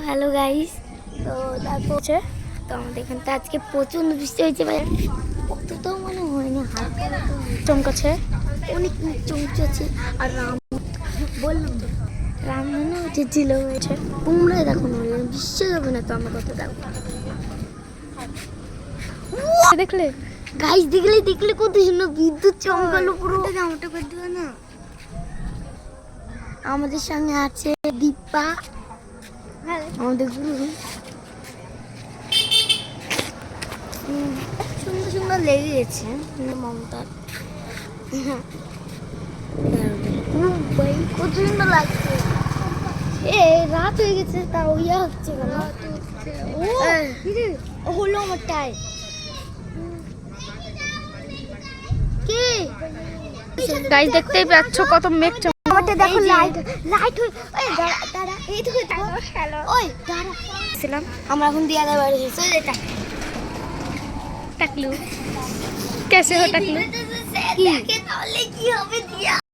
Hello guys, তো তারপর হচ্ছে তো আমাদের এখানে তো আজকে প্রচণ্ড বৃষ্টি হয়েছে। অতটাও মনে হয়নি, হালকা চমকাচ্ছে, অনেক চমকেছে। আর রাম বললাম তো, রাম মনে উঠেছিল হয়েছে। তোমরাই দেখো না, বিশ্বাস হবে না তো আমার কথা। দেখো দেখলে গাইস, দেখলে কত সুন্দর বিদ্যুৎ চমকালো পুরো। জামাটা করে দিও না। আমাদের সঙ্গে আছে দীপা, আমাদের গুরু। সুন্দর সুন্দর লেগে গেছে মমতার। কত সুন্দর লাগছে। এ রাত হয়ে গেছে, তাও ইয়া হচ্ছে কেন? ও হলো আমারটাই কি গাইস দেখতেই পাচ্ছ কত মেঘ আমারটা দেখো। লাইট ওই দাঁড়া এই তো ওই দাঁড়া ছিলাম আমরা এখন দিয়া দা বাড়ি এসে এটা টাকলু कैसे हो टाकलू দেখে তাহলে কি হবে দিয়া।